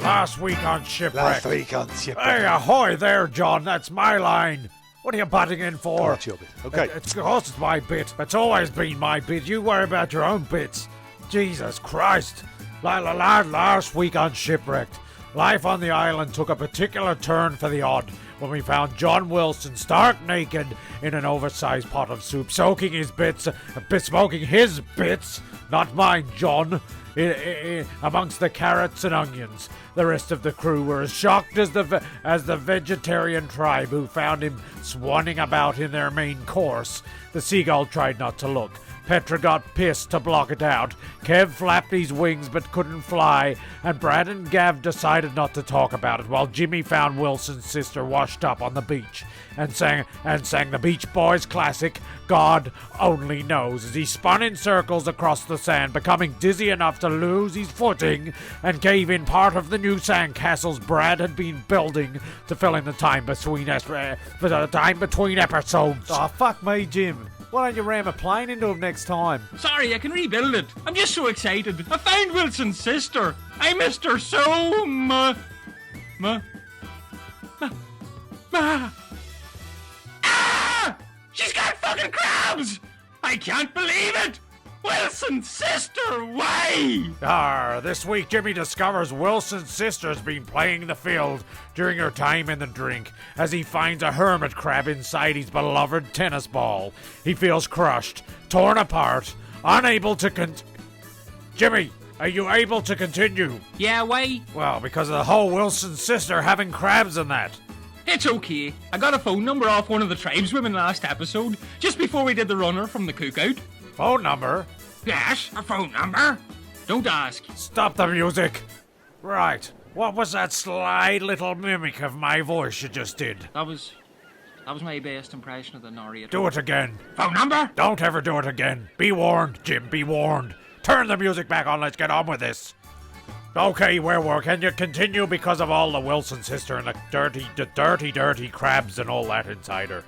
Last week on Shipwrecked. Hey, ahoy there, John. That's my line. What are you butting in for? That's your bit. Okay. Of course it's my bit. It's always been my bit. You worry about your own bits. Jesus Christ. Last week on Shipwrecked, life on the island took a particular turn for the odd when we found John Wilson stark naked in an oversized pot of soup, soaking his bits, smoking his bits, not mine, John, amongst the carrots and onions. The rest of the crew were as shocked as the vegetarian tribe who found him swanning about in their main course. The seagull tried not to look. Petra got pissed to block it out. Kev flapped his wings but couldn't fly, and Brad and Gav decided not to talk about it, while Jimmy found Wilson's sister washed up on the beach and sang the Beach Boys classic, God Only Knows, as he spun in circles across the sand, becoming dizzy enough to lose his footing and cave in part of the new sandcastles Brad had been building to fill in the time between episodes. Oh, fuck me, Jim. Why don't you ram a plane into him next time? Sorry, I can rebuild it. I'm just so excited. I found Wilson's sister. I missed her so much. Ah! She's got fucking crabs! I can't believe it! Wilson's sister, why? This week Jimmy discovers Wilson's sister's been playing the field during her time in the drink as he finds a hermit crab inside his beloved tennis ball. He feels crushed, torn apart, unable to Jimmy, are you able to continue? Yeah, why? Well, because of the whole Wilson's sister having crabs and that. It's okay. I got a phone number off one of the tribeswomen last episode, just before we did the runner from the cookout. Phone number? Yes, a phone number. Don't ask. Stop the music. Right. What was that sly little mimic of my voice you just did? That was my best impression of the narrator. Do it again. Phone number? Don't ever do it again. Be warned, Jim, be warned. Turn the music back on, let's get on with this. Okay, can you continue because of all the Wilson sister and the dirty crabs and all that inside her?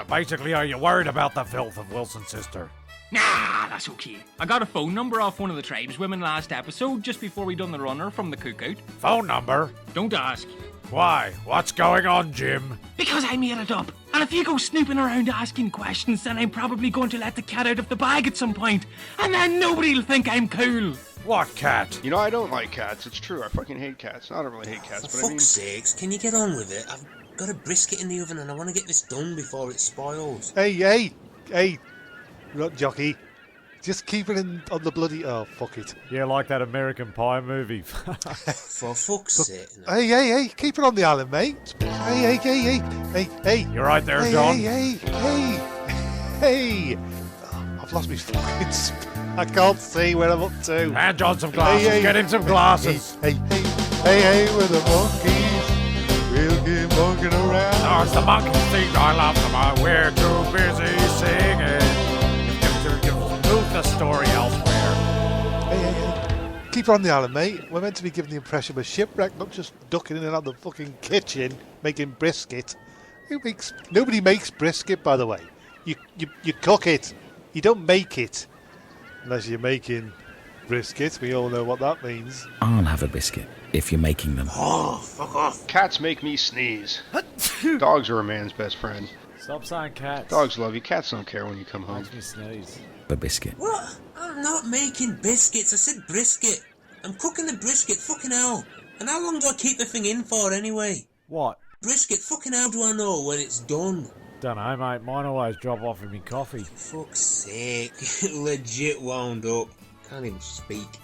Basically, are you worried about the filth of Wilson's sister? Nah, that's okay. I got a phone number off one of the tribeswomen last episode, just before we done the runner from the cookout. Phone number? Don't ask. Why? What's going on, Jim? Because I made it up. And if you go snooping around asking questions, then I'm probably going to let the cat out of the bag at some point. And then nobody'll think I'm cool. What cat? You know, I don't like cats. It's true. I fucking hate cats. I don't really hate cats, but I mean... For fuck's sakes, can you get on with it? I've got a brisket in the oven and I want to get this done before it spoils. Hey, jockey. Just keep it on the bloody... Oh, fuck it. Yeah, like that American Pie movie. For fuck's sake. No. Hey, keep it on the island, mate. Hey. You right there, John? Hey. Oh, I've lost my fucking... I can't see where I'm up to. Hand John some glasses. Hey. Get him some glasses. Hey, with the monkeys. We'll keep monkeying around. Oh, it's the monkeys thing. I love them. We're too busy singing. Move the story elsewhere. Hey. Keep her on the island, mate. We're meant to be giving the impression of a shipwreck, not just ducking in and out the fucking kitchen making brisket. Nobody makes brisket, by the way. You cook it. You don't make it. Unless you're making brisket. We all know what that means. I'll have a biscuit if you're making them. Oh, fuck off. Cats make me sneeze. Dogs are a man's best friend. Stop saying cats. Dogs love you. Cats don't care when you come home. Makes me sneeze. A biscuit. What? I'm not making biscuits. I said brisket. I'm cooking the brisket. Fucking hell. And how long do I keep the thing in for anyway? What? Brisket. Fucking hell do I know when it's done? Dunno, mate. Mine always drop off in me coffee. For fuck's sake. Legit wound up. Can't even speak.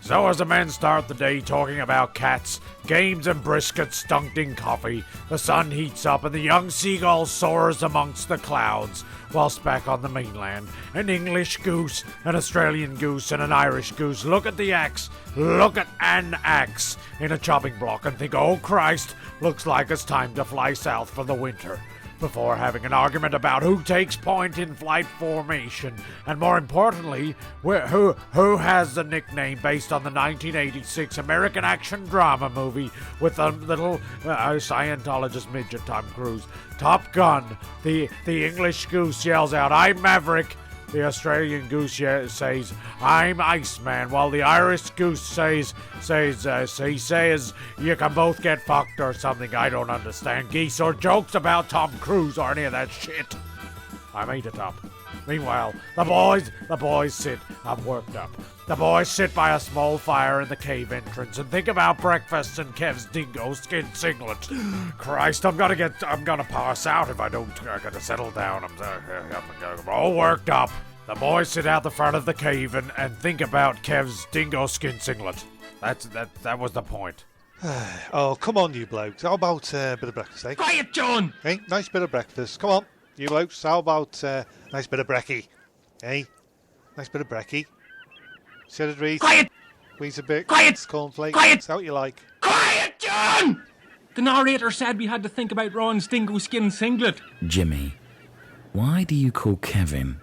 So as the men start the day talking about cats, games and briskets dunked in coffee, the sun heats up and the young seagull soars amongst the clouds, whilst back on the mainland, an English goose, an Australian goose and an Irish goose look at an axe in a chopping block and think, oh Christ, looks like it's time to fly south for the winter. Before having an argument about who takes point in flight formation, and more importantly, who has the nickname based on the 1986 American action drama movie with the little Scientologist midget Tom Cruise. Top Gun, the English goose yells out, I'm Maverick, The Australian goose says, I'm Iceman, while the Irish goose says, you can both get fucked or something. I don't understand geese or jokes about Tom Cruise or any of that shit. I made it up. Meanwhile, the boys sit. I'm worked up. The boys sit by a small fire in the cave entrance and think about breakfast and Kev's dingo skin singlet. Christ, I'm gonna pass out if I don't. I gotta settle down. I'm all worked up. The boys sit out the front of the cave and think about Kev's dingo skin singlet. That was the point. Oh, come on, you blokes. How about a bit of breakfast, eh? Quiet, John! Hey, nice bit of breakfast. Come on, you blokes. How about a nice bit of brekkie? Hey, nice bit of brekkie. Shredded wheat. Quiet! Wheat a bit. Quiet! Cornflakes. Quiet! That's how you like. Quiet, John! The narrator said we had to think about Ron's dingo skin singlet. Jimmy, why do you call Kevin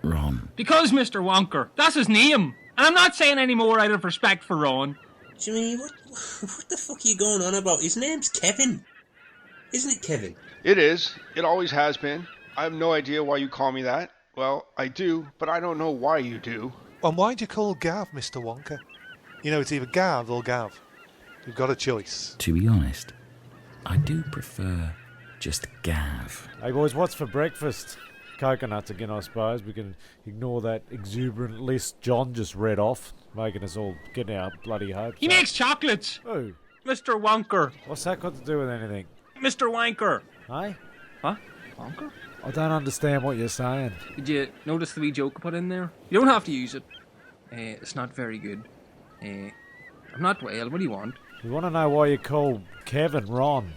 Ron? Because, Mr. Wonker, that's his name. And I'm not saying any more out of respect for Ron. Jimmy, what the fuck are you going on about? His name's Kevin. Isn't it, Kevin? It is. It always has been. I have no idea why you call me that. Well, I do, but I don't know why you do. And why'd you call Gav Mr. Wonka? You know, it's either Gav or Gav. You've got a choice. To be honest, I do prefer just Gav. Hey boys, what's for breakfast? Coconuts again, I suppose. We can ignore that exuberant list John just read off, making us all get our bloody hopes He up. makes chocolates. Who? Mr. Wonker. What's that got to do with anything? Mr. Wanker. Hey? Huh? Wonker? I don't understand what you're saying. Did you notice the wee joke I put in there? You don't have to use it. It's not very good. I'm not well. What do you want? You want to know why you call Kevin Ron?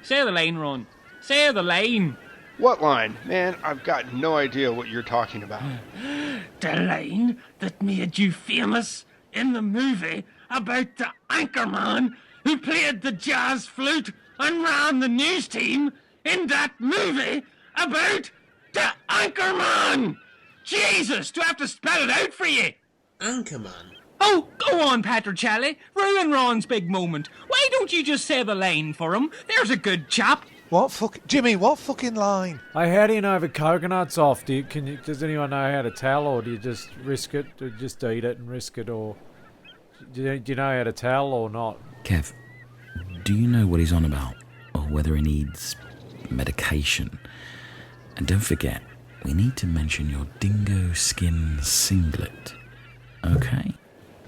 Say the line, Ron. Say the line. What line? Man, I've got no idea what you're talking about. The line that made you famous in the movie about the anchorman who played the jazz flute and ran the news team in that movie about the anchorman. Jesus, do I have to spell it out for you? Anchorman? Oh, go on, PetraChelli. Ruin Ron's big moment. Why don't you just say the line for him? There's a good chap. Jimmy, what fucking line? Hey, how do you know if a coconut's off? Does anyone know how to tell, or do you just risk it, or just eat it and risk it, or do you know how to tell or not? Kev, do you know what he's on about? Or whether he needs medication? And don't forget, we need to mention your dingo skin singlet. Okay?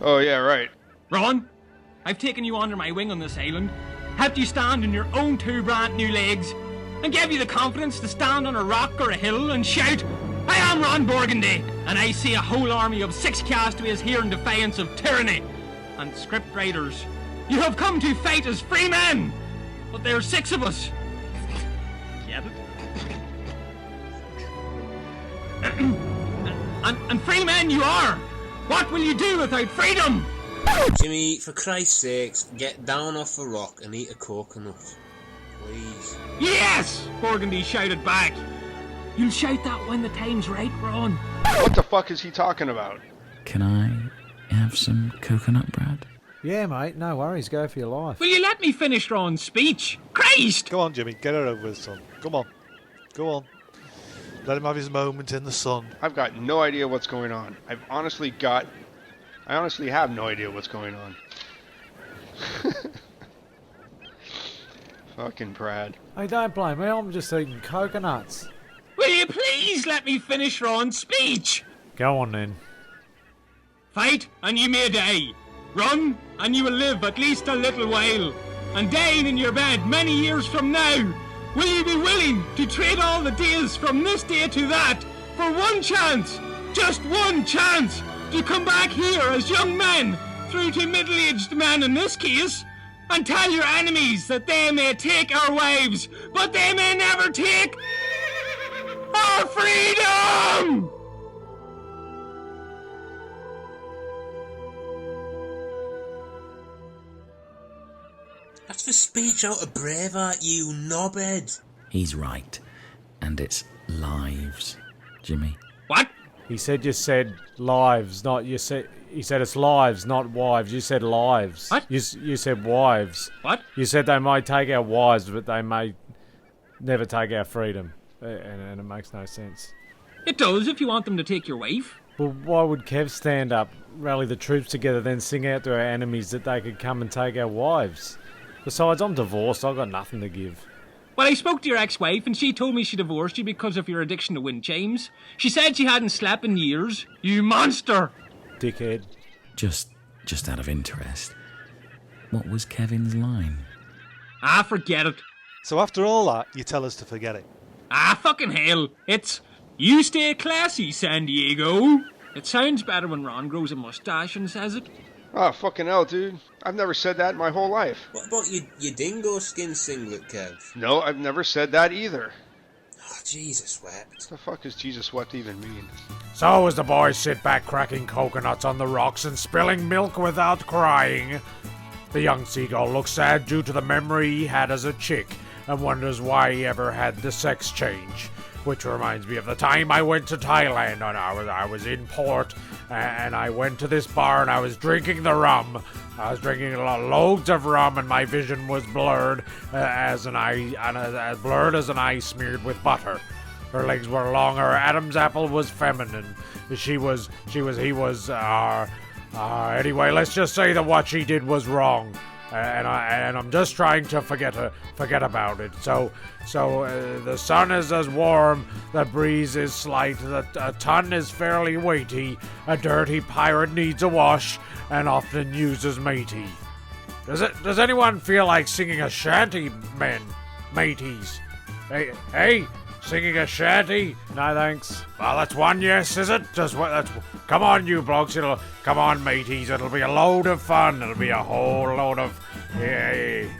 Oh, yeah, right. Ron, I've taken you under my wing on this island, helped you stand on your own two brand new legs, and gave you the confidence to stand on a rock or a hill and shout, I am Ron Burgundy, and I see a whole army of 6 castaways here in defiance of tyranny and script writers. You have come to fight as free men, but there are 6 of us. Get it? and free men you are. What will you do without freedom? Jimmy, for Christ's sakes, get down off a rock and eat a coconut. Please. Yes! Burgundy shouted back. You'll shout that when the time's right, Ron. What the fuck is he talking about? Can I have some coconut bread? Yeah, mate, no worries, go for your life. Will you let me finish Ron's speech? Christ! Go on, Jimmy, get her over with, son. Come on. Go on. Let him have his moment in the sun. I've got no idea what's going on. I honestly have no idea what's going on. Fucking Brad. Hey, don't blame me, I'm just eating coconuts. Will you please let me finish Ron's speech? Go on then. Fight and you may die. Run and you will live at least a little while. And dying in your bed many years from now, will you be willing to trade all the days from this day to that for one chance, just one chance, to come back here as young men, through to middle-aged men in this case, and tell your enemies that they may take our wives, but they may never take our freedom! That's for speech out of Braveheart, you knobhead. He's right. And it's lives, Jimmy. What? He said you said lives, not you said. He said it's lives, not wives. You said lives. What? You said wives. What? You said they might take our wives, but they may never take our freedom, and it makes no sense. It does if you want them to take your wife. Well, why would Kev stand up, rally the troops together, then sing out to our enemies that they could come and take our wives? Besides, I'm divorced, I've got nothing to give. Well, I spoke to your ex-wife, and she told me she divorced you because of your addiction to wind chimes. She said she hadn't slept in years. You monster! Dickhead. Just out of interest, what was Kevin's line? Ah, forget it. So after all that, you tell us to forget it. Ah, fucking hell. It's, you stay classy, San Diego. It sounds better when Ron grows a mustache and says it. Oh, fucking hell, dude. I've never said that in my whole life. What about your dingo skin singlet, Kev? No, I've never said that either. Oh, Jesus wept. What the fuck does Jesus what even mean? So as the boys sit back cracking coconuts on the rocks and spilling milk without crying, the young seagull looks sad due to the memory he had as a chick and wonders why he ever had the sex change. Which reminds me of the time I went to Thailand and I was in port and I went to this bar and I was drinking the rum. I was drinking loads of rum and my vision was blurred as blurred as an eye smeared with butter. Her legs were long, her Adam's apple was feminine. He was, anyway, let's just say that what she did was wrong. And I'm just trying to forget about it. So the sun is as warm, the breeze is slight, a ton is fairly weighty, a dirty pirate needs a wash, and often uses matey. Does anyone feel like singing a shanty, mateys? Hey, singing a shanty? No thanks. Well, that's one yes, is it? Come on, you blokes. Come on, mateys. It'll be a load of fun. It'll be a whole load of yay.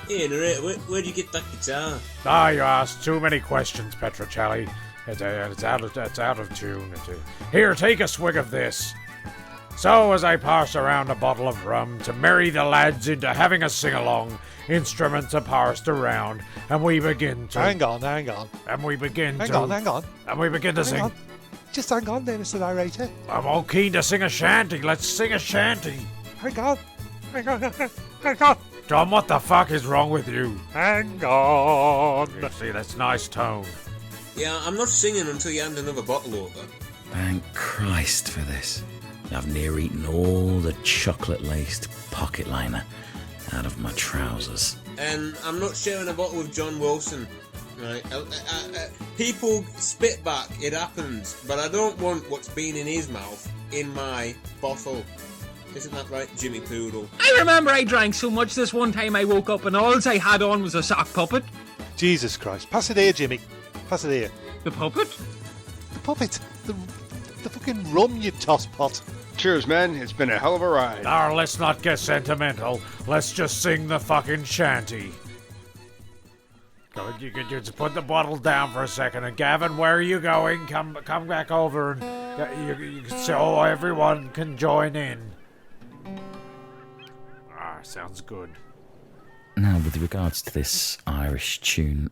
Hey, Narrator, where'd you get that guitar? You asked too many questions, PetraChelli. It's out of tune. Here, take a swig of this. So, as I pass around a bottle of rum to merry the lads into having a sing-along, instruments are passed around, and we begin to... Hang on. And we begin Hang to... on. And we begin to sing... On. Just hang on there, Mr. Narrator. I'm all keen to sing a shanty. Let's sing a shanty. Hang on. Tom, what the fuck is wrong with you? Hang on. You see, that's nice tone. Yeah, I'm not singing until you hand another bottle over. Thank Christ for this. I've near eaten all the chocolate-laced pocket liner out of my trousers. And I'm not sharing a bottle with John Wilson. Right? People spit back, it happens. But I don't want what's been in his mouth in my bottle. Isn't that right, Jimmy Poodle? I remember I drank so much this one time I woke up and all I had on was a sock puppet. Jesus Christ. Pass it here, Jimmy. Pass it here. The puppet? The puppet. The fucking rum, you tosspot. Cheers, men. It's been a hell of a ride. Now, let's not get sentimental. Let's just sing the fucking shanty. You could just put the bottle down for a second. And Gavin, where are you going? Come back over and so everyone can join in. Sounds good. Now, with regards to this Irish tune,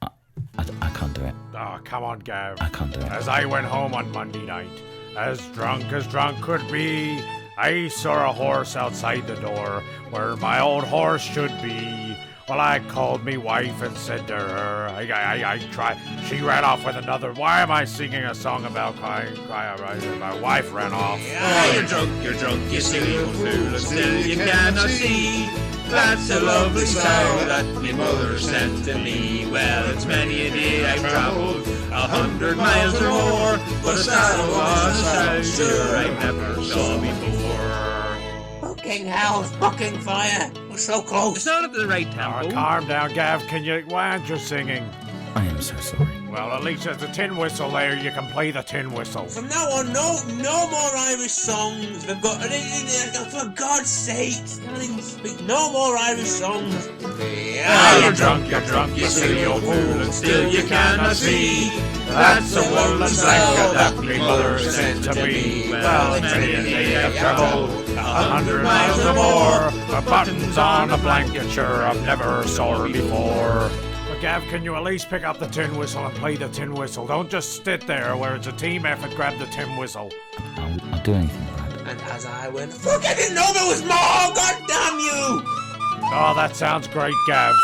I can't do it. Oh, come on, Gav. I can't do it. As I went home on Monday night, as drunk could be, I saw a horse outside the door where my old horse should be. Well, I called me wife and said to her, I tried. She ran off with another. Why am I singing a song about crying? My wife ran off. Yeah, you're drunk, you silly old fool, and still you cannot see. That's a lovely sound that my mother sent to me. Well, it's many a day I've travelled 100 miles or more, but a saddle was a sound sure I never saw before. Fucking hell, fucking fire. We're so close. It's not at the right tempo. Calm down, Gav. Why aren't you singing? I am so sorry. Well, at least there's a tin whistle there. You can play the tin whistle. From now on, no more Irish songs. We've got, for God's sake, can't even speak. No more Irish songs. You're drunk, you silly old fool, and still you cannot see. That's a woolen blanket that my mother sent to me. Well, many a day I've travelled 100 miles or more, but buttons on a blanket, sure, I've never saw her before. But Gav, can you at least pick up the tin whistle and play the tin whistle? Don't just sit there where it's a team effort. Grab the tin whistle. I'll do anything, Brad. And as I went, fuck, I didn't know there was more! God damn you! Oh, that sounds great, Gav.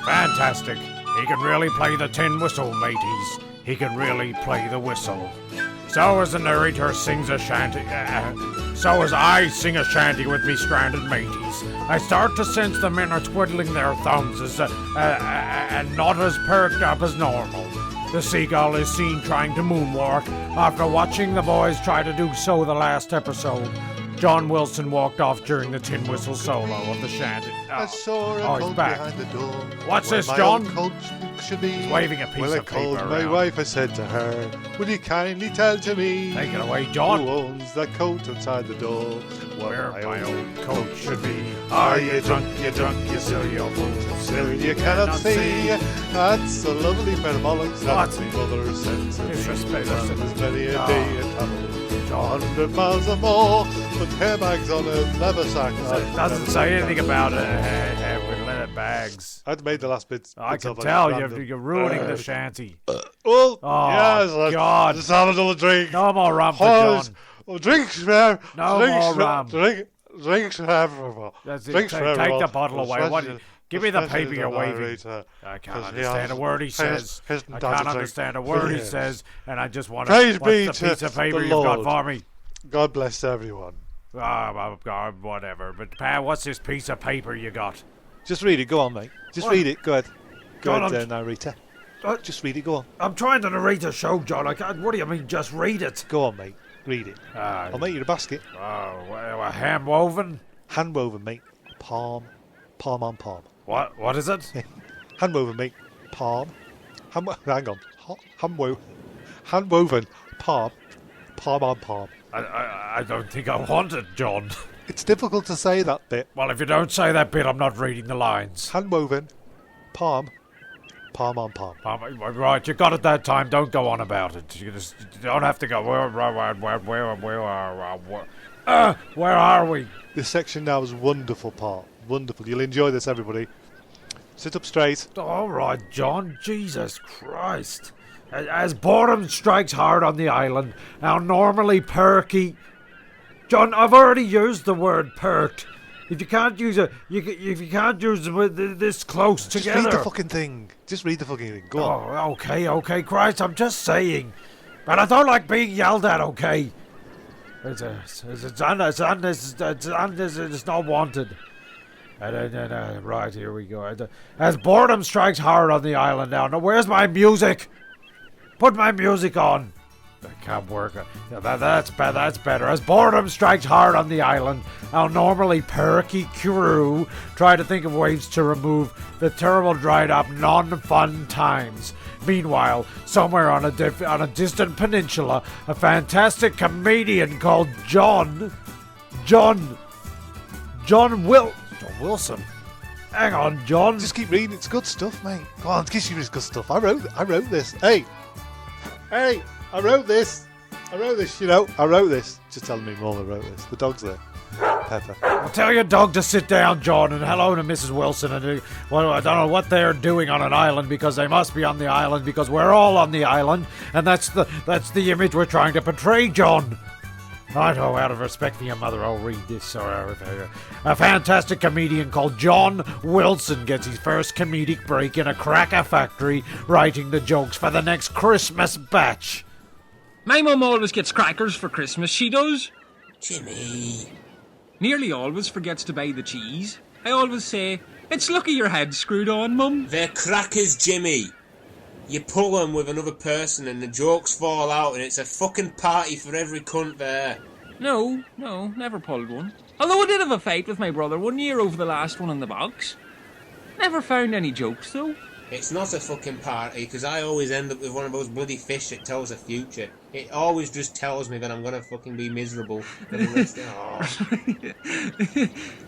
Fantastic. He can really play the tin whistle, mateys. he can really play the whistle. So as the narrator sings a shanty, so as I sing a shanty with me stranded mateys, I start to sense the men are twiddling their thumbs and not as perked up as normal. The seagull is seen trying to moonwalk after watching the boys try to do so the last episode. John Wilson walked off during the tin whistle solo of the shanty. I saw a he's coat back. behind the door. What's where this, my John? old coat should be. He's waving a piece Well, I of paper called my around. wife, I said to her, will you kindly tell to me Take it away, who John. owns that coat outside the door? Where my old coat should be. Are you drunk, you silly old fool? Still you cannot see. That's a lovely parabolic that What? my mother sent to me. Disrespect. There's many a Oh. day in travel. John. 100 miles or more, but hair bags on a leather sack. It doesn't say anything about it with leather bags. I'd made the last bit. I can up on tell random. you're ruining the shanty. Oh, Oh, yes, God. Just have another drink. No more rum for Oh, John. oh, drinks forever. No drinks more for- rum. Drinks forever. That's it. Drinks Take forever. the bottle away. What? Give me the paper you're waving. Narrator. I can't 'Cause he understand a has- word he says. hasn't I done can't a drink understand a for word he years. says, and I just want Praise to. be What's the to piece of paper the you've got Lord. for me? God bless everyone. God, whatever. But Pat, what's this piece of paper you got? Just read it. Go on, mate. Just What? read it. Go ahead. Go Go ahead, on. narrator. Uh, Just read it. Go on. I'm trying to narrate a show, John. I can't. What do you mean? Just read it? Go on, mate. Read it. Ah, I'll make you a basket. ham woven. Hand woven, mate. Palm on palm. What is it? Hand woven, mate. Palm. Hang on. Hand woven. Palm on palm. I don't think I want it, John. It's difficult to say that bit. Well, if you don't say that bit, I'm not reading the lines. Hand woven. Palm on palm. Right, you got it that time. Don't go on about it. You don't have to go. Where are we? This section now is wonderful part. Wonderful. You'll enjoy this, everybody. Sit up straight. All right, John. Jesus Christ. As boredom strikes hard on the island, our normally perky... John, I've already used the word perked. If you can't use it, if you can't use them this close Just together... read the fucking thing. Just read the fucking thing. Go on. Oh, okay, Christ, I'm just saying. But I don't like being yelled at, okay? It's not wanted. Right, here we go. As boredom strikes hard on the island now. Now, where's my music? Put my music on. That can't work. That's better. As boredom strikes hard on the island, our normally perky crew try to think of ways to remove the terrible dried up non-fun times. Meanwhile, somewhere on a distant peninsula, a fantastic comedian called John Wilson. Hang on, John. Just keep reading. It's good stuff, mate. Go on, kiss you. It's good stuff. I wrote this. Hey, I wrote this. You know, I wrote this. Just telling me Mom wrote this. The dog's there. Pepper. Well, tell your dog to sit down, John, and hello to Mrs. Wilson. And well, I don't know what they're doing on an island, because they must be on the island, because we're all on the island, and that's the image we're trying to portray, John. I know, out of respect for your mother, I'll read this. A fantastic comedian called John Wilson gets his first comedic break in a cracker factory, writing the jokes for the next Christmas batch. My mum always gets crackers for Christmas, she does. Jimmy. Nearly always forgets to buy the cheese. I always say, it's lucky your head's screwed on, Mum. They're crackers, Jimmy. You pull them with another person and the jokes fall out and it's a fucking party for every cunt there. No, never pulled one. Although I did have a fight with my brother 1 year over the last one in the box. Never found any jokes, though. It's not a fucking party, because I always end up with one of those bloody fish that tells the future. It always just tells me that I'm gonna fucking be miserable for the rest of...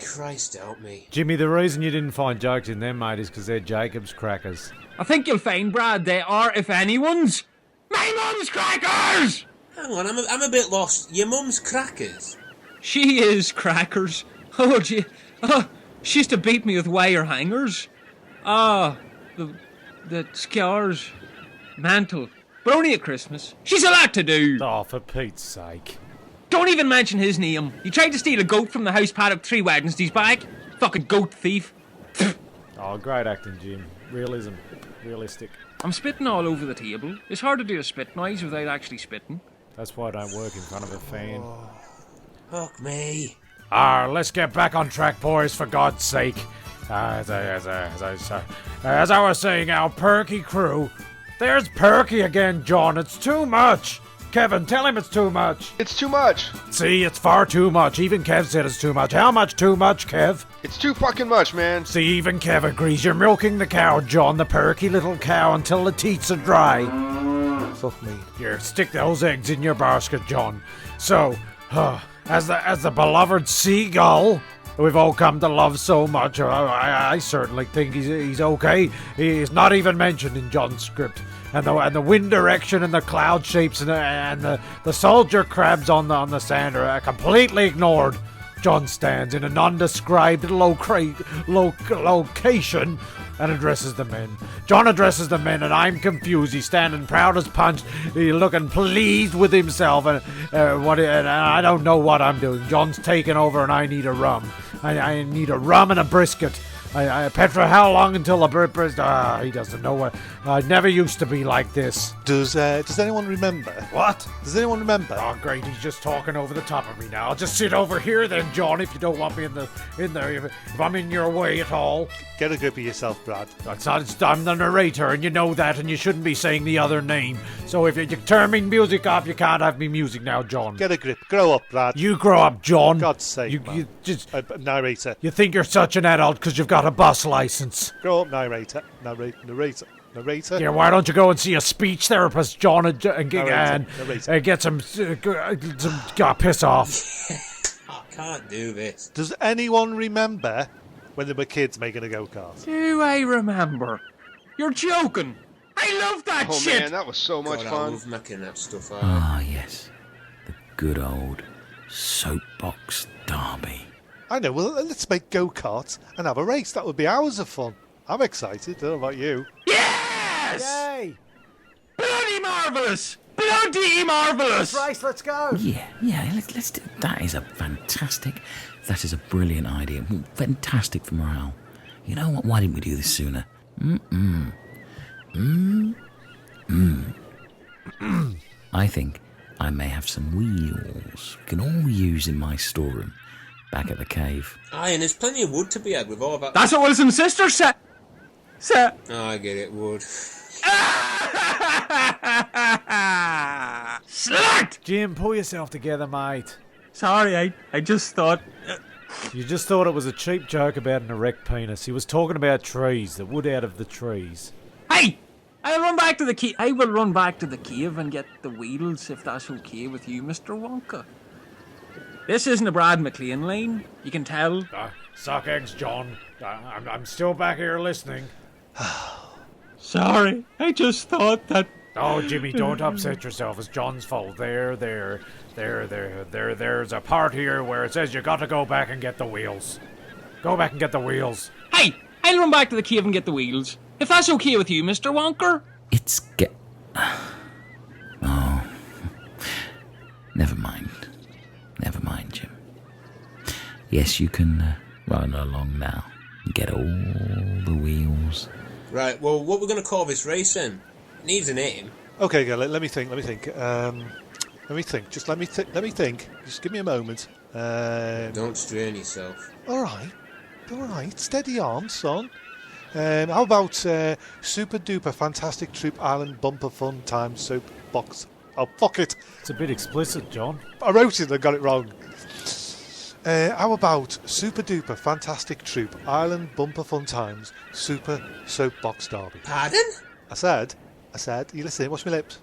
Christ help me. Jimmy, the reason you didn't find jokes in them, mate, is because they're Jacob's crackers. I think you'll find, Brad, they are, if anyone's, my mum's crackers! Hang on, I'm a bit lost. Your mum's crackers? She is crackers. She used to beat me with wire hangers. The scars. Mantle. But only at Christmas. She's a lot to do. Oh, for Pete's sake. Don't even mention his name. He tried to steal a goat from the house paddock 3 Wednesdays back. Fucking goat thief. Oh, great acting, Jim. Realism. Realistic. I'm spitting all over the table. It's hard to do a spit noise without actually spitting. That's why I don't work in front of a fan. Fuck me. Let's get back on track, boys, for God's sake. As I was saying, our Perky crew. There's Perky again, John. It's too much. Kevin, tell him it's too much. It's too much. See, it's far too much. Even Kev said it's too much. How much too much, Kev? It's too fucking much, man. See, even Kev agrees. You're milking the cow, John, the perky little cow, until the teats are dry. Fuck me. Here, stick those eggs in your basket, John. So, as the beloved seagull we've all come to love so much, I certainly think he's okay. He's not even mentioned in John's script. And the wind direction and the cloud shapes and the soldier crabs on the sand are completely ignored. John stands in a nondescribed location and addresses the men. John addresses the men, and I'm confused. He's standing proud as punch. He's looking pleased with himself, and I don't know what I'm doing. John's taking over, and I need a rum. I need a rum and a brisket. Petra, how long until a brisket? He doesn't know what. I never used to be like this. Does anyone remember? What? Does anyone remember? Oh, great! He's just talking over the top of me now. I'll just sit over here then, John. If you don't want me in there, if I'm in your way at all. Get a grip of yourself, Brad. I'm the narrator, and you know that, and you shouldn't be saying the other name. So if you turn me music off, you can't have me music now, John. Get a grip. Grow up, Brad. You grow up, John. God's sake, man. You just narrator. You think you're such an adult because you've got a bus license. Grow up, narrator. Narrator. Yeah, why don't you go and see a speech therapist, John, and get some piss off. I can't do this. Does anyone remember when they were kids making a go-kart? Do I remember? You're joking. I love that shit. Oh man, that was so much God, I fun. love making that stuff out. Ah, yes. The good old soapbox derby. I know, well, let's make go-karts and have a race. That would be hours of fun. I'm excited. I don't know about you. Yes! Yay! Bloody marvellous! Bloody marvellous! Race, let's go! Yeah, let's do that. That is a brilliant idea. Fantastic for morale. You know what? Why didn't we do this sooner? I think I may have some wheels we can all use in my storeroom back at the cave. Aye, and there's plenty of wood to be had with all that. That's what Wilson's sister said. Oh, I get it, wood. Slut! Jim, pull yourself together, mate. Sorry, I just thought... You just thought it was a cheap joke about an erect penis. He was talking about trees, the wood out of the trees. Hey! I will run back to the cave and get the wheels, if that's okay with you, Mr. Wonka. This isn't a Brad Maclean line. You can tell. Suck eggs, John. I'm still back here listening. Sorry, I just thought that... Oh, Jimmy, don't upset yourself. It's John's fault. There's a part here where it says you got to go back and get the wheels. Go back and get the wheels. Hey, I'll run back to the cave and get the wheels. If that's okay with you, Mr. Wonker. It's Oh. Never mind, Jim. Yes, you can run along now and get all the wheels. Right, well, what we're going to call this race then? It needs a name. Okay, go. Let me think. Just let me think. Just give me a moment. Don't strain yourself. All right. Steady on, son. How about Super Duper Fantastic Troop Island Bumper Fun Time Soap Box? Oh, fuck it. It's a bit explicit, John. I wrote it and got it wrong. How about Super Duper Fantastic Troop Island Bumper Fun Times Super Soapbox Derby? Pardon? I said, you listen, watch my lips.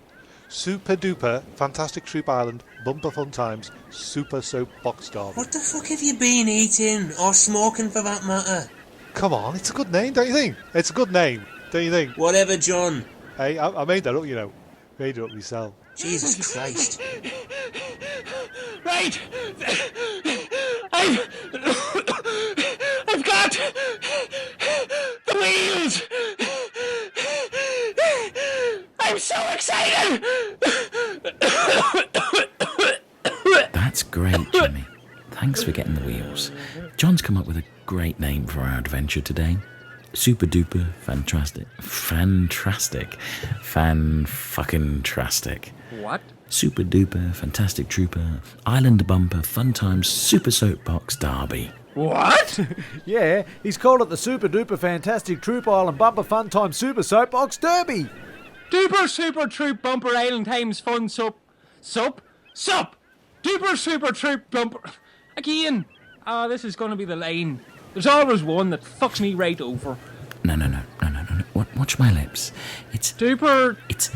Super Duper Fantastic Troop Island Bumper Fun Times Super Soapbox Derby. What the fuck have you been eating? Or smoking for that matter? Come on, it's a good name, don't you think? It's a good name, don't you think? Whatever, John. Hey, I made that up, you know. Made it up myself. Jesus Christ. Right! I've got the wheels! I'm so excited! That's great, Jimmy. Thanks for getting the wheels. John's come up with a great name for our adventure today. super duper fantastic. Fan-fucking-trastic. What? Super duper fantastic trooper. Island bumper fun times super soapbox derby. What? Yeah, he's called it the Super Duper Fantastic Troop Island Bumper Fun Time Super Soapbox Derby. Duper Super Troop Bumper Island Times Fun Sup. Duper Super Troop Bumper. Again. This is going to be the lane. There's always one that fucks me right over. No. Watch my lips. It's Duper. It's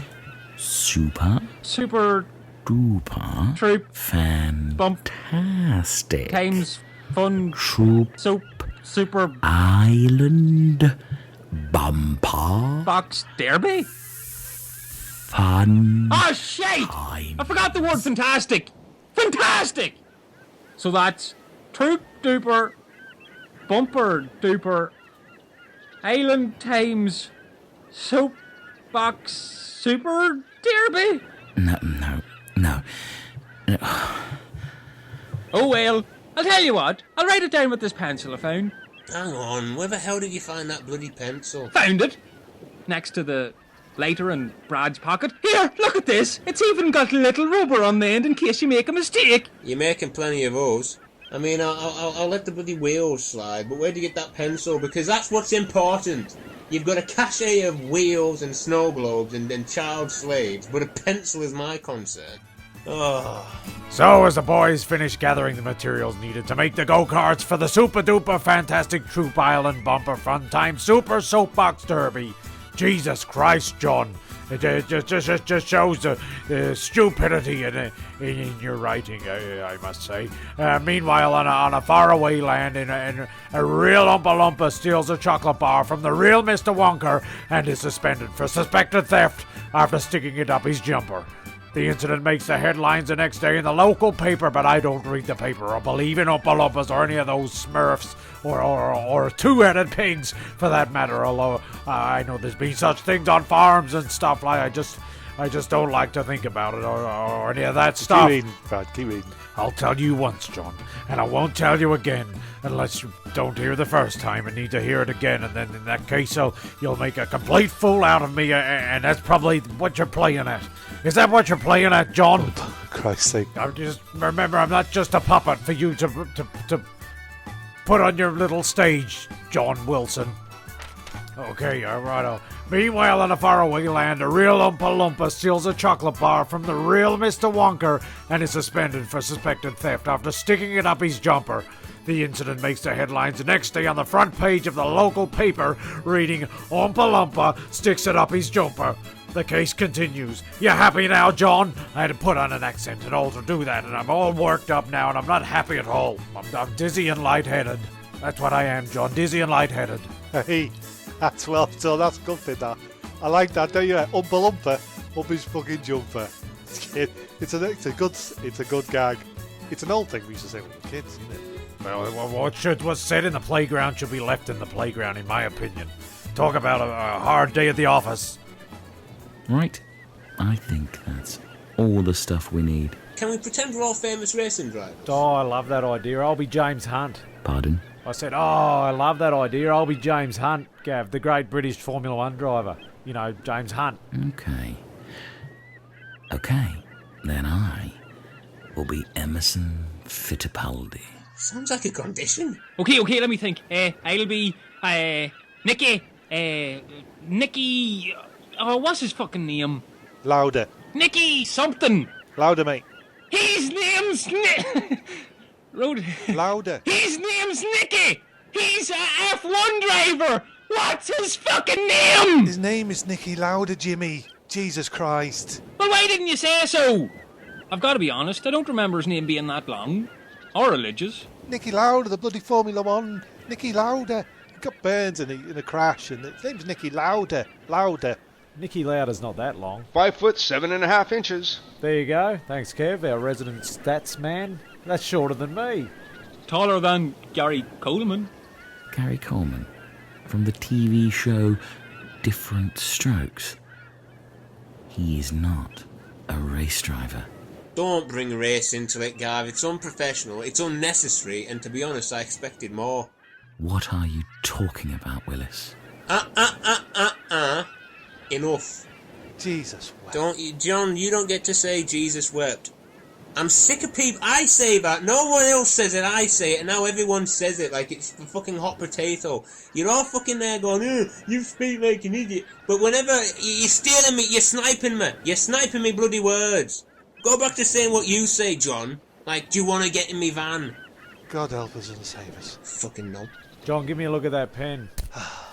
super duper Troop fantastic Times Fun Troop Soap Super Island Bumper Box Derby? Fun Oh, shit! Time. I forgot the word fantastic. Fantastic! So that's Troop Duper Bumper Duper Island Times Soapbox Super Derby? No. Oh well, I'll tell you what, I'll write it down with this pencil I found. Hang on, where the hell did you find that bloody pencil? Found it! Next to the lighter in Brad's pocket. Here, look at this! It's even got a little rubber on the end in case you make a mistake. You're making plenty of those. I mean, I'll let the bloody wheels slide, but where'd you get that pencil? Because that's what's important. You've got a cachet of wheels and snow globes and child slaves, but a pencil is my concern. Oh. So, as the boys finished gathering the materials needed to make the go-karts for the Super Duper Fantastic Troop Island Bumper Fun Time Super Soapbox Derby, Jesus Christ, John, it just shows the stupidity in your writing, I must say. Meanwhile, on a faraway land, in a real Oompa Loompa steals a chocolate bar from the real Mr. Wonker and is suspended for suspected theft after sticking it up his jumper. The incident makes the headlines the next day in the local paper, but I don't read the paper or believe in Oompa Loompas or any of those Smurfs or two-headed pigs, for that matter, although I know there's been such things on farms and stuff. Like I just don't like to think about it or any of that stuff. Keep reading, Brad, keep reading. I'll tell you once, John, and I won't tell you again unless you don't hear the first time and need to hear it again, and then in that case, you'll make a complete fool out of me, and that's probably what you're playing at. Is that what you're playing at, John? Oh, for Christ's sake. Just remember, I'm not just a puppet for you to put on your little stage, John Wilson. Okay, alright. Meanwhile, in a faraway land, a real Oompa Loompa steals a chocolate bar from the real Mr. Wonker and is suspended for suspected theft after sticking it up his jumper. The incident makes the headlines the next day on the front page of the local paper, reading, Oompa Loompa sticks it up his jumper. The case continues. You happy now, John? I had to put on an accent and all to do that, and I'm all worked up now, and I'm not happy at all. I'm dizzy and lightheaded. That's what I am, John. Dizzy and lightheaded. Hey, that's well done. That's good thing, that. I like that, don't you? Oompa Loompa up his fucking jumper. It's a good gag. It's an old thing we used to say when we were kids, isn't it? Well, what was said in the playground should be left in the playground, in my opinion. Talk about a hard day at the office. Right, I think that's all the stuff we need. Can we pretend we're all famous racing drivers? Oh, I love that idea. I'll be James Hunt. Pardon? I said, I love that idea. I'll be James Hunt, Gav, the great British Formula One driver. You know, James Hunt. Okay, then I will be Emerson Fittipaldi. Sounds like a condition. Okay, let me think. I'll be, Nicky, what's his fucking name? Louder. Nicky something. Louder, mate. His name's Louder. His name's Nicky. He's a F1 driver. What's his fucking name? His name is Nicky Louder, Jimmy. Jesus Christ. Well, why didn't you say so? I've got to be honest, I don't remember his name being that long. Or religious. Nicky Louder, the bloody Formula One. Nicky Louder. He got burns in a crash, and his name's Nicky Louder. Louder. Nicky Lauder's not that long. 5 foot 7.5 inches. There you go. Thanks, Kev, our resident stats man. That's shorter than me. Taller than Gary Coleman. Gary Coleman, from the TV show Different Strokes. He is not a race driver. Don't bring race into it, Gav. It's unprofessional, it's unnecessary, and to be honest, I expected more. What are you talking about, Willis? Enough. Jesus wept. Don't you, John, you don't get to say Jesus wept. I'm sick of people. I say that. No one else says it. I say it. And now everyone says it like it's the fucking hot potato. You're all fucking there going, you speak like an idiot. But whenever you're stealing me, you're sniping me. You're sniping me bloody words. Go back to saying what you say, John. Like, do you want to get in me van? God help us and save us. Fucking no. John, give me a look at that pen.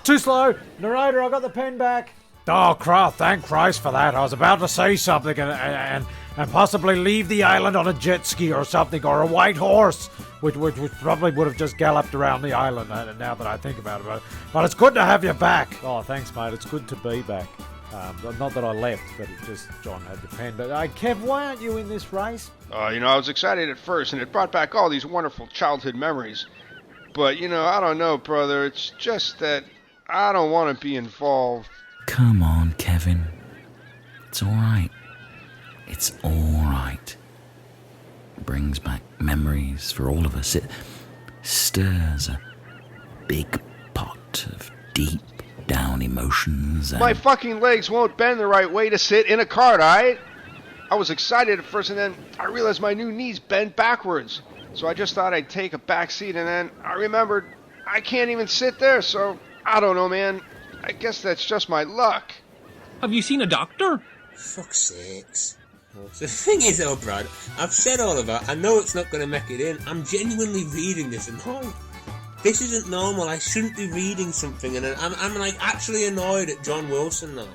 Too slow! Narrator, I got the pen back! Oh, thank Christ for that. I was about to say something and possibly leave the island on a jet ski or something, or a white horse, which probably would have just galloped around the island now that I think about it. But it's good to have you back. Oh, thanks, mate. It's good to be back. Not that I left, but it just John had the pen. But Kev, why aren't you in this race? I was excited at first, and it brought back all these wonderful childhood memories. But, I don't know, brother. It's just that I don't want to be involved. Come on, Kevin. It's all right. It's all right. It brings back memories for all of us. It stirs a big pot of deep down emotions. And My fucking legs won't bend the right way to sit in a cart, alright? I was excited at first, and then I realized my new knees bend backwards. So I just thought I'd take a back seat, and then I remembered I can't even sit there, so I don't know, man. I guess that's just my luck. Have you seen a doctor? Fuck's sakes. The thing is, though, Brad, I've said all of that. I know it's not going to make it in. I'm genuinely reading this annoyed. This isn't normal. I shouldn't be reading something, and I'm like actually annoyed at John Wilson now.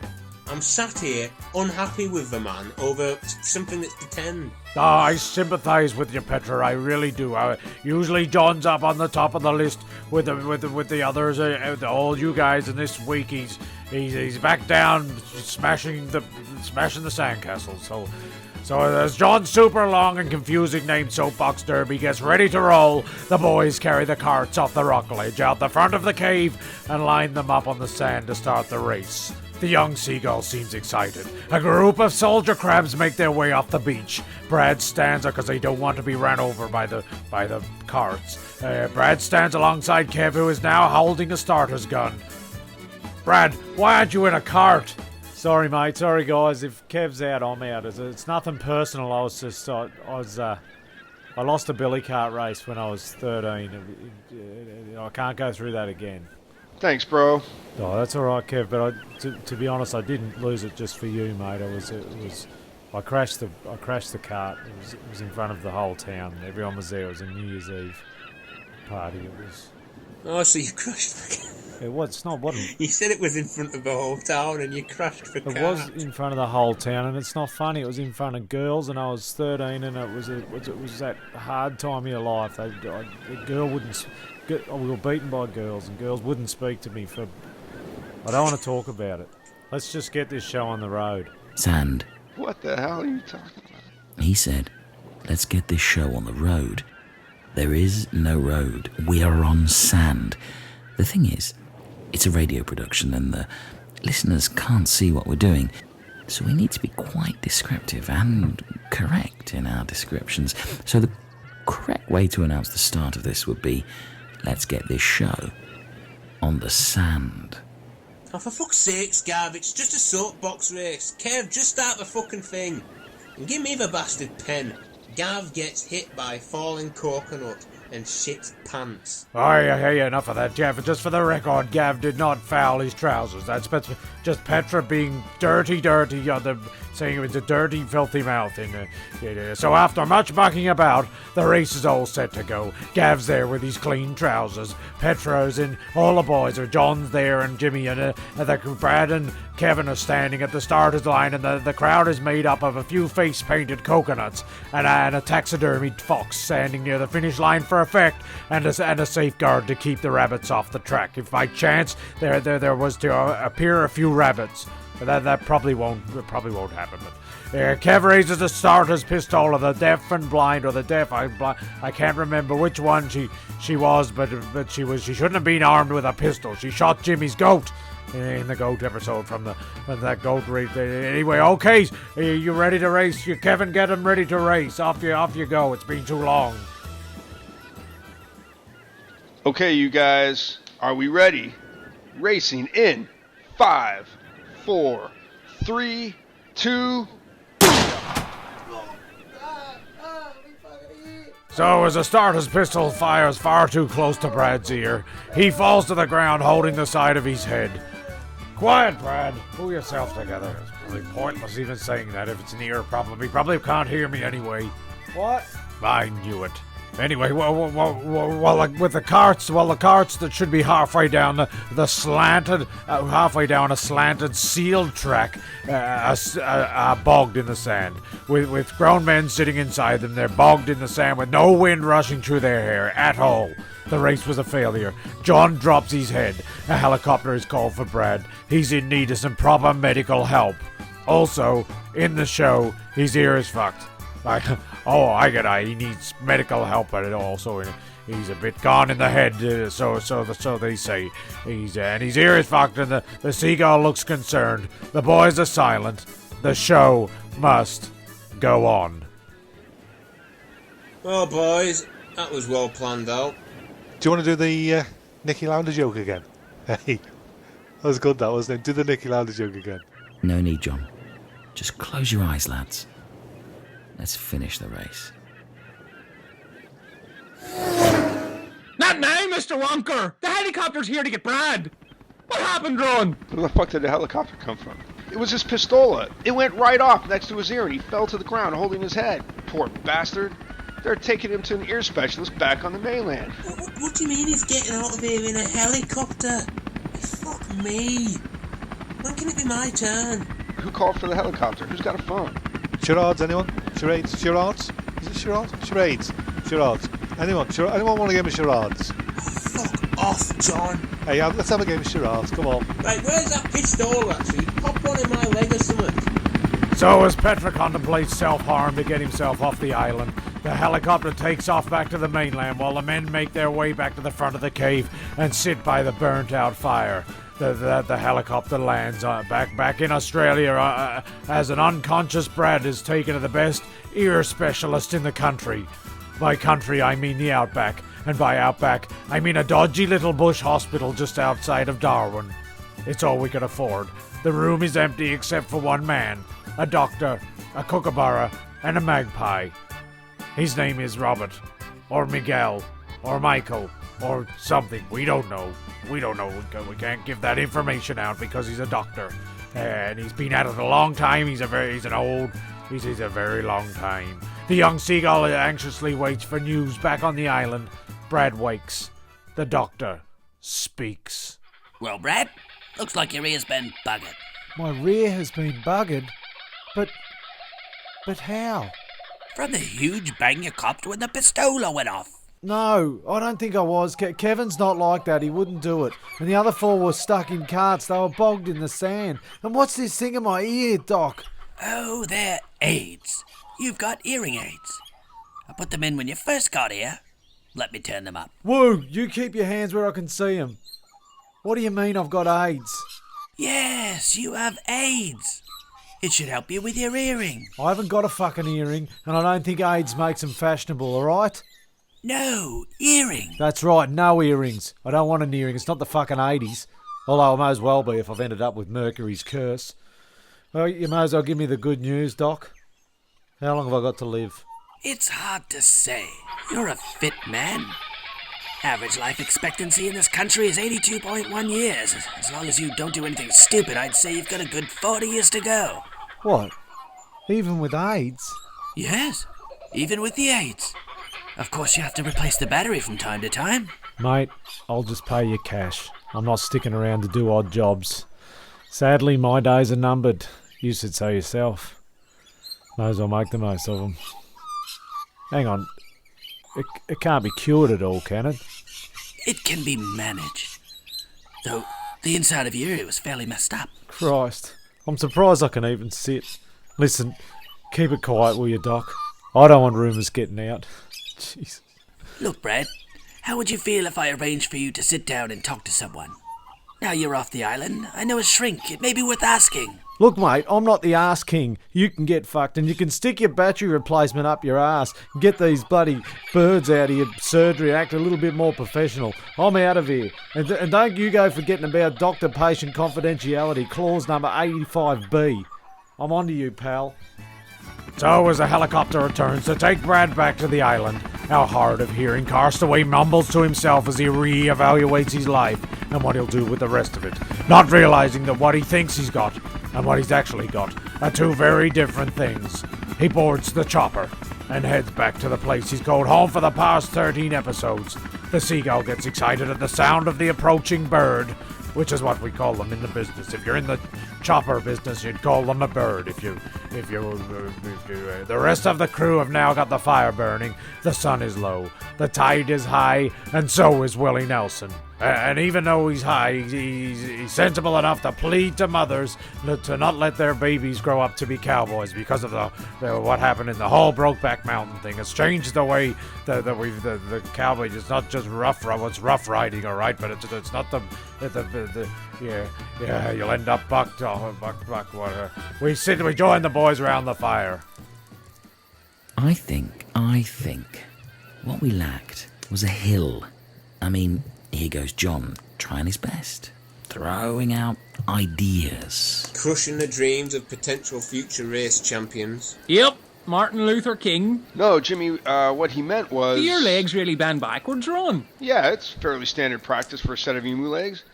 I'm sat here unhappy with the man over something that's pretend. I sympathise with you, Petra. I really do. Usually John's up on the top of the list with the others, all you guys. And this week he's back down, smashing the sandcastles. So as John's super long and confusing named Soapbox Derby gets ready to roll, the boys carry the carts off the rock ledge out the front of the cave and line them up on the sand to start the race. The young seagull seems excited. A group of soldier crabs make their way off the beach. Brad stands because they don't want to be ran over by the carts. Brad stands alongside Kev, who is now holding a starter's gun. Brad, why aren't you in a cart? Sorry, mate. Sorry, guys. If Kev's out, I'm out. It's nothing personal. I lost a billy cart race when I was 13. I can't go through that again. Thanks, bro. Oh, that's all right, Kev. But to be honest, I didn't lose it just for you, mate. I crashed the cart. It was in front of the whole town. Everyone was there. It was a New Year's Eve party. It was. Oh, so you crashed the car. It was. It's not what. You said it was in front of the whole town, and you crashed the car. It was in front of the whole town, and it's not funny. It was in front of girls, and I was 13, and it was that hard time of your life. The girl wouldn't. We were beaten by girls, and girls wouldn't speak to me for... I don't want to talk about it. Let's just get this show on the road. Sand. What the hell are you talking about? He said, let's get this show on the road. There is no road. We are on sand. The thing is, it's a radio production, and the listeners can't see what we're doing. So we need to be quite descriptive and correct in our descriptions. So the correct way to announce the start of this would be... Let's get this show on the sand. Oh, for fuck's sakes, Gav, it's just a soapbox race. Kev, just start the fucking thing. And give me the bastard pen. Gav gets hit by falling coconut and shits pants. Hey, enough of that, Jeff. Just for the record, Gav did not foul his trousers. That's just Petra being dirty, saying it was a dirty, filthy mouth. So after much mucking about, the race is all set to go. Gav's there with his clean trousers. Petra's in, all the boys are. John's there, and Jimmy, and Brad and Kevin are standing at the starter's line, and the crowd is made up of a few face-painted coconuts and a taxidermied fox standing near the finish line for effect, and a safeguard to keep the rabbits off the track. If by chance there was to appear a few rabbits, that probably won't happen. But Kev raises the starter's pistol, or the deaf and blind, or the deaf. I can't remember which one she was, but she shouldn't have been armed with a pistol. She shot Jimmy's goat in the goat episode from that goat race. Anyway, okay, you ready to race? Kevin, get him ready to race. Off you go. It's been too long. Okay, you guys, are we ready? Racing in 5, 4, 3, 2. So as the starter's pistol fires far too close to Brad's ear, he falls to the ground holding the side of his head. Quiet, Brad. Pull yourself together. It's probably pointless even saying that if it's an ear problem. He probably can't hear me anyway. What? I knew it. Anyway, with the carts that should be halfway down the slanted, halfway down a slanted sealed track, bogged in the sand, with grown men sitting inside them. They're bogged in the sand with no wind rushing through their hair at all. The race was a failure. John drops his head. A helicopter is called for Brad. He's in need of some proper medical help. Also, in the show, his ear is fucked. I get it. He needs medical help, but also he's a bit gone in the head. So they say. And his ear is fucked, and the seagull looks concerned. The boys are silent. The show must go on. Well, boys, that was well planned out. Do you want to do the Nicky Launder joke again? Hey, that was good, that wasn't it? Do the Nicky Launder joke again. No need, John. Just close your eyes, lads. Let's finish the race. Not now, Mr. Wonker! The helicopter's here to get Brad! What happened, Ron? Where the fuck did the helicopter come from? It was his pistola. It went right off next to his ear and he fell to the ground holding his head. Poor bastard. They're taking him to an ear specialist back on the mainland. What do you mean he's getting out of here in a helicopter? Fuck me. When can it be my turn? Who called for the helicopter? Who's got a phone? Charades, anyone? Charades? Charades? Is it charades? Charades. Charades. Anyone want a game of charades? Fuck off, John. Hey, let's have a game of charades, come on. Right, where's that pistol actually? Pop one in my leg or something. So as Petra contemplates self-harm to get himself off the island, the helicopter takes off back to the mainland while the men make their way back to the front of the cave and sit by the burnt-out fire. The helicopter lands back in Australia as an unconscious Brad is taken to the best ear specialist in the country. By country, I mean the outback, and by outback, I mean a dodgy little bush hospital just outside of Darwin. It's all we could afford. The room is empty except for one man, a doctor, a kookaburra, and a magpie. His name is Robert, or Miguel, or Michael, or something. We don't know. We can't give that information out because he's a doctor, and he's been at it a long time. He's a very long time. The young seagull anxiously waits for news back on the island. Brad wakes. The doctor speaks. Well, Brad, looks like your ear's been buggered. My rear has been buggered? But how? From the huge bang you copped when the pistola went off. No, I don't think I was. Kevin's not like that. He wouldn't do it. And the other four were stuck in carts. They were bogged in the sand. And what's this thing in my ear, Doc? Oh, they're aids. You've got hearing aids. I put them in when you first got here. Let me turn them up. Woo, you keep your hands where I can see them. What do you mean I've got AIDS? Yes, you have AIDS. It should help you with your hearing. I haven't got a fucking earring, and I don't think AIDS makes them fashionable, alright? No, earring. That's right, no earrings. I don't want an earring, it's not the fucking 80s. Although I may as well be if I've ended up with Mercury's curse. Well, you may as well give me the good news, Doc. How long have I got to live? It's hard to say. You're a fit man. Average life expectancy in this country is 82.1 years. As long as you don't do anything stupid, I'd say you've got a good 40 years to go. What? Even with AIDS? Yes, even with the AIDS. Of course, you have to replace the battery from time to time. Mate, I'll just pay you cash. I'm not sticking around to do odd jobs. Sadly, my days are numbered. You said so yourself. May as well make the most of them. Hang on. It can't be cured at all, can it? It can be managed. Though, the inside of your ear was fairly messed up. Christ. I'm surprised I can even sit. Listen, keep it quiet, will you, Doc? I don't want rumours getting out. Jeez. Look, Brad, how would you feel if I arranged for you to sit down and talk to someone? Now you're off the island, I know a shrink. It may be worth asking. Look, mate, I'm not the ass king. You can get fucked, and you can stick your battery replacement up your ass and get these bloody birds out of your surgery and act a little bit more professional. I'm out of here. And don't you go forgetting about doctor-patient confidentiality, clause number 85B. I'm on to you, pal. So, as a helicopter returns to take Brad back to the island, our hard of hearing castaway mumbles to himself as he re-evaluates his life and what he'll do with the rest of it, not realizing that what he thinks he's got and what he's actually got are two very different things. He boards the chopper and heads back to the place he's called home for the past 13 episodes. The seagull gets excited at the sound of the approaching bird, which is what we call them in the business. If you're in the chopper business, you'd call them a bird. If the rest of the crew have now got the fire burning, the sun is low, the tide is high, and so is Willie Nelson. And even though he's high, he's sensible enough to plead to mothers to not let their babies grow up to be cowboys because of the what happened in the whole Brokeback Mountain thing. It's changed the way the cowboy is not just rough riding, all right, but it's not you'll end up bucked. We join the boys around the fire. I think what we lacked was a hill. I mean, here goes John, trying his best, throwing out ideas. Crushing the dreams of potential future race champions. Yep, Martin Luther King. No, Jimmy, what he meant was... Do your legs really bend backwards, Ron? Yeah, it's fairly standard practice for a set of emu legs.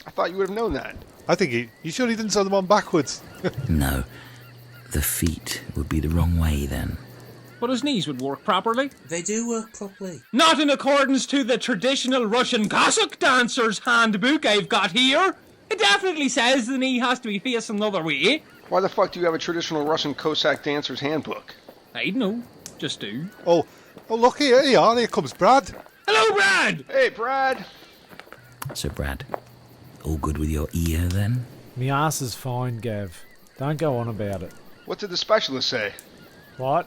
I thought you would have known that. I think you sure he didn't sew them on backwards? No, the feet would be the wrong way then. But his knees would work properly. They do work properly. Not in accordance to the traditional Russian Cossack dancer's handbook I've got here. It definitely says the knee has to be facing the other way. Why the fuck do you have a traditional Russian Cossack dancer's handbook? I know, just do. Oh, look, here comes Brad. Hello, Brad! Hey, Brad! So, Brad, all good with your ear then? Me ass is fine, Gav. Don't go on about it. What did the specialist say? What?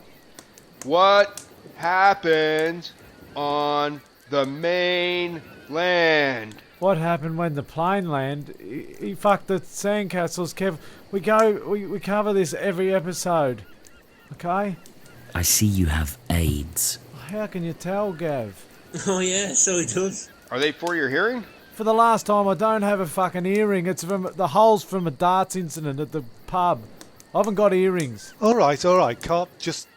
What happened on the mainland? What happened when the plane landed? He fucked the sandcastles, Kev. We cover this every episode. Okay? I see you have AIDS. How can you tell, Gav? Oh yeah, so he does. Are they for your hearing? For the last time, I don't have a fucking earring. It's from the holes from a darts incident at the pub. I haven't got earrings. All right.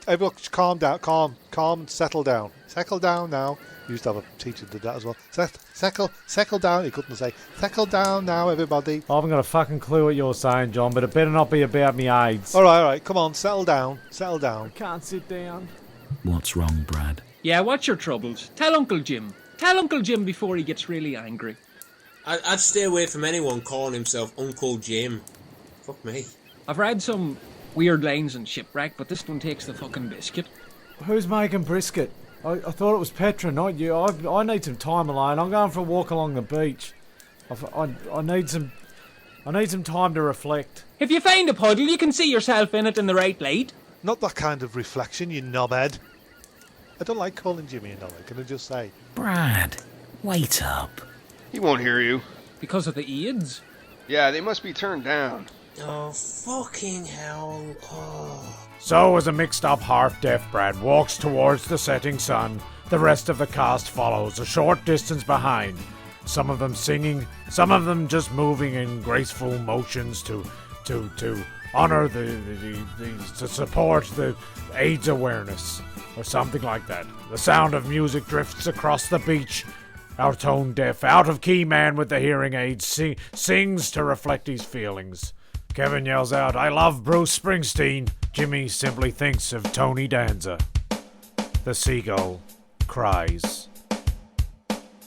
Everyone calm down, calm, settle down. Settle down now. We used to have a teacher that did that as well. Settle down. He couldn't say, settle down now, everybody. I haven't got a fucking clue what you're saying, John, but it better not be about me AIDS. All right, come on, settle down. I can't sit down. What's wrong, Brad? Yeah, what's your troubles? Tell Uncle Jim. Tell Uncle Jim before he gets really angry. I'd stay away from anyone calling himself Uncle Jim. Fuck me. I've read some weird lines in Shipwrecked, but this one takes the fucking biscuit. Who's making brisket? I thought it was Petra, not you. I need some time alone. I'm going for a walk along the beach. I need some time to reflect. If you find a puddle, you can see yourself in it in the right light. Not that kind of reflection, you knobhead. I don't like calling Jimmy a knobhead, can I just say? Brad, wait up. He won't hear you. Because of the AIDS? Yeah, they must be turned down. Oh, fucking hell. Oh. So, as a mixed-up half-deaf Brad walks towards the setting sun, the rest of the cast follows a short distance behind. Some of them singing, some of them just moving in graceful motions to honor to support the AIDS awareness, or something like that. The sound of music drifts across the beach. Our tone-deaf, out-of-key man with the hearing aids sings to reflect his feelings. Kevin yells out, "I love Bruce Springsteen." Jimmy simply thinks of Tony Danza. The seagull cries.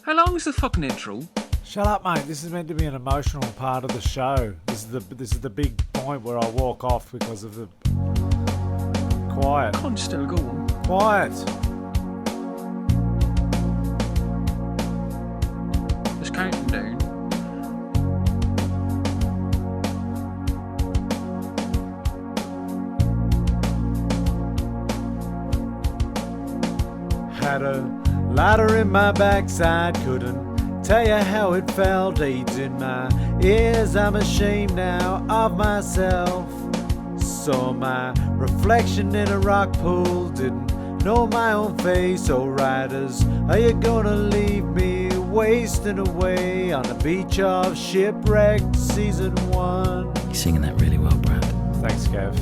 How long is the fucking intro? Shut up, mate. This is meant to be an emotional part of the show. This is the big point where I walk off because of the... Quiet. Can't still go on. Quiet. Just counting down. Had a ladder in my backside, couldn't Tell you how it felt, AIDS in my ears. I'm ashamed now of myself. Saw my reflection in a rock pool, didn't know my own face. Oh riders, are you gonna leave me wasting away on the beach of Shipwrecked Season 1? You're singing that really well, Brad. Thanks, Kev.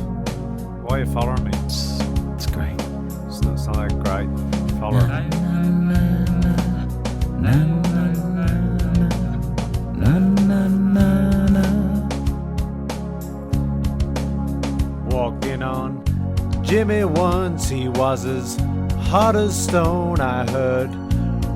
Why are you following me? It's great. It's not that great. Follow me. Walking on Jimmy once, he was as hot as stone. I heard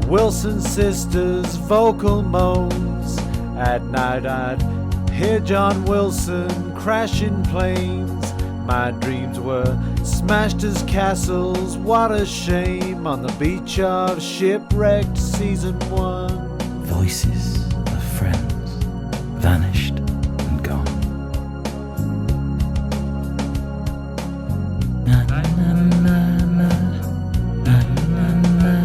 Wilson's sister's vocal moans. At night I'd hear John Wilson crashing planes. My dreams were smashed as castles. What a shame on the beach of Shipwrecked Season 1. Voices of friends vanished and gone. Na, na, na, na, na, na, na, na,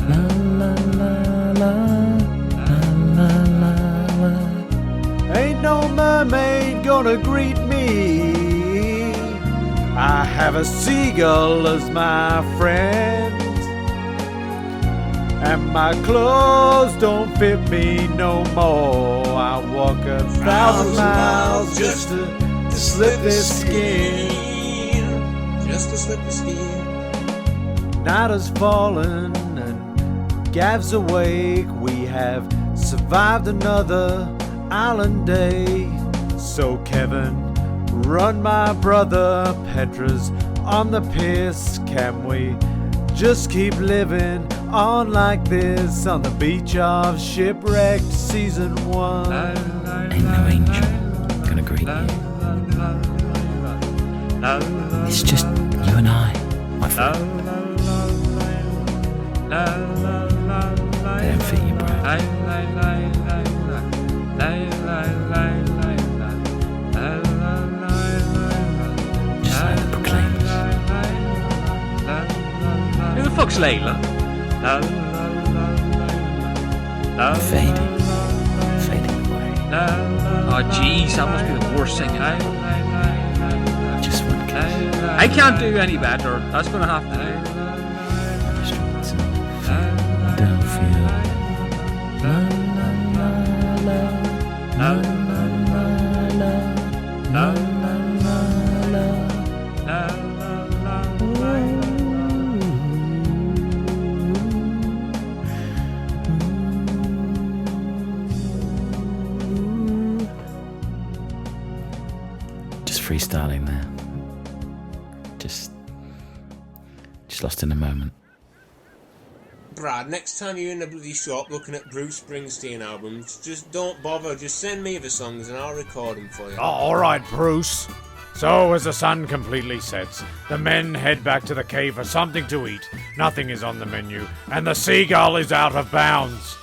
la, la, la, la, la, la. Ain't no mermaid gonna greet me. I have a seagull as my friend, and my clothes don't fit me no more. I walk 1,000 miles just to slip this skin. Just to slip the skin. Night has fallen and Gav's awake. We have survived another island day. So Kevin, run my brother. Petra's on the piss. Can we just keep living on like this on the beach of Shipwrecked Season 1? Ain't no angel gonna greet you. It's just you and I, my friend. They don't fit you, Brad. Just like the Proclaimers. Who the fuck's Layla? Fading away. Oh jeez, that must be the worst singing. Just one kiss. I can't do any better. That's gonna have to do. Streets and don't feel la la la la la la la la la Just freestyling there. Just lost in a moment. Brad, next time you're in the bloody shop looking at Bruce Springsteen albums, just don't bother. Just send me the songs and I'll record them for you. Oh, all right, Bruce. So, as the sun completely sets, the men head back to the cave for something to eat. Nothing is on the menu, and the seagull is out of bounds.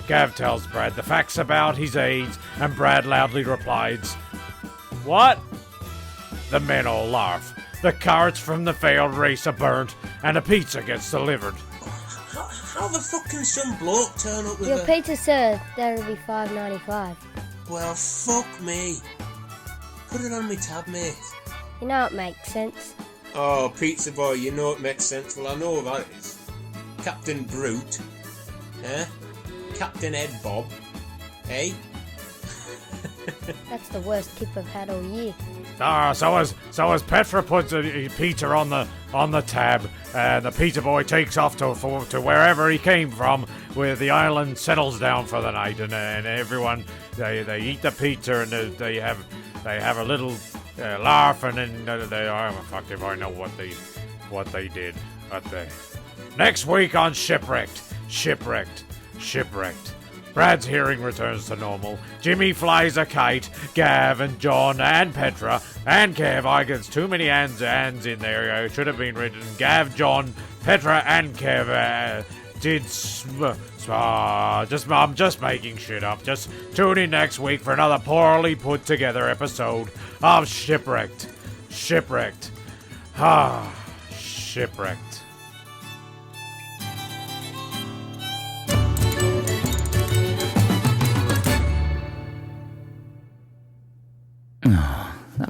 Gav tells Brad the facts about his AIDS, and Brad loudly replies, "What?" The men all laugh. The carts from the failed race are burnt, and a pizza gets delivered. How the fuck can some bloke turn up with Your a... pizza, sir, that'll be $5.95. Well, fuck me. Put it on me tab, mate. You know it makes sense. Oh, pizza boy, you know it makes sense. Well, I know what that is. Captain Brute. Eh? Captain Ed Bob. Eh? That's the worst tip I've had all year. So as Petra puts a pizza on the tab, the pizza boy takes off to wherever he came from, where the island settles down for the night, and everyone they eat the pizza and they have a little laugh, and then they are fucked if I know what they did. But next week on Shipwrecked. Brad's hearing returns to normal. Jimmy flies a kite. Gav and John and Petra and Kev. I guess too many ands in there. It should have been written Gav, John, Petra, and Kev I'm just making shit up. Just tune in next week for another poorly put together episode of Shipwrecked. Shipwrecked.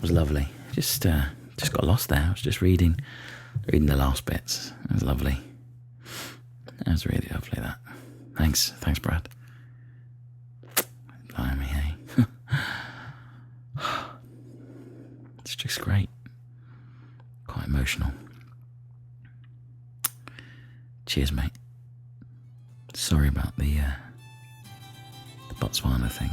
was lovely. Just got lost there. I was just reading the last bits. It was lovely. That was really lovely, that. Thanks, Brad. Blimey, hey. It's just great. Quite emotional. Cheers, mate. Sorry about the Botswana thing.